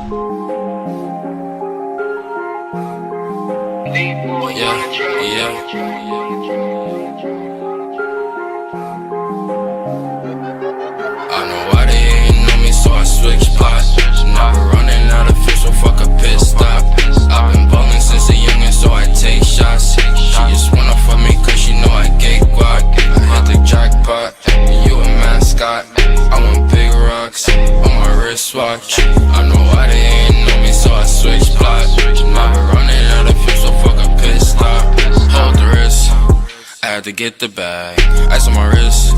I know why they hating on me, so I switch spots. Never running out of fish, so fuck a pit stop. I've been ballin' since a youngin', so I take shots. She just wanna fuck me cause she know I get guac. I hit the jackpot, you a mascot. I want big rocks on my wristwatch. I know why they hating on me, so I switch spots. Never running out of fish, so fuck a pit stop. Hold the wrist, I had to get the bag. Ice on my wrist,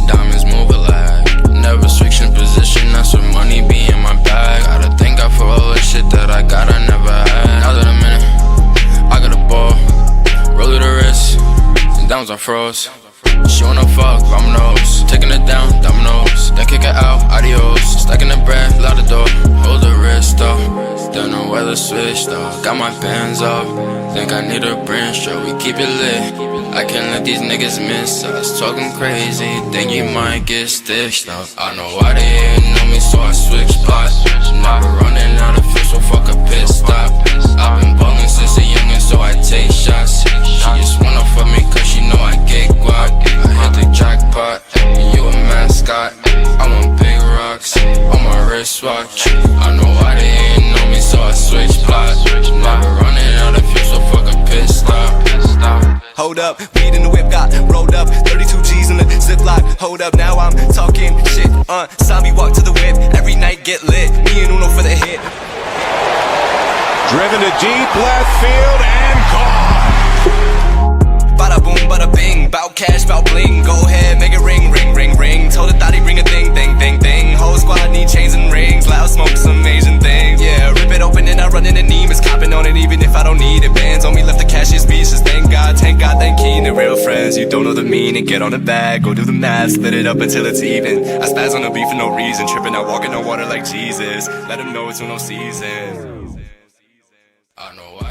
diamonds move a lag. Never switching position, that's where money be in my bag. Gotta thank God for all the shit that I got, I never had. Now that I'm in it, I got a ball. Roll to the wrist, and downs I froze. She wanna fuck, dominoes. Taking it down, dominoes. Then kick it out, adios. Stacking the bread, loud the door. Hold the wrist though. Don't know where the switch though. Got my bands up. Think I need a brain stroke. We keep it lit. I can't let these niggas miss us. Talking crazy, think you might get stitched up. I know why they hating on me, so I switch spots. Never running out of fish, so fuck a pit stop. I've been ballin' since a youngin', so I take shots. She just wanna fuck me cause she know I get guac. I hit the jackpot, you a mascot. I want big rocks on my wristwatch. I know why they hating on me, so I switch spots. Never running out of fish, so fuck a pit stop. Hold up, weed in the whip got rolled up. 32 G's in the ziplock. Hold up, now I'm talking shit. Saw me walk to the whip. Every night get lit. Me and Uno for the hit. Driven to deep left field and gone. Bada boom, bada bing. Bout cash, bout bling. Go ahead, make it ring, ring, ring, ring. Told the thought he bring a thing, thing, thing, thing. Whole squad need chains and rings. Loud smoke, some Asian things. Yeah, rip it open and I run in the Nemus. Copping on it even if I don't need it. Bands on me left the cashier speeches. Thank God, thank Keen. The real friends, you don't know the meaning. Get on the bag, go do the math. Split it up until it's even. I spaz on the beef for no reason. Tripping out, walking on water like Jesus. Let him know it's no season. I know why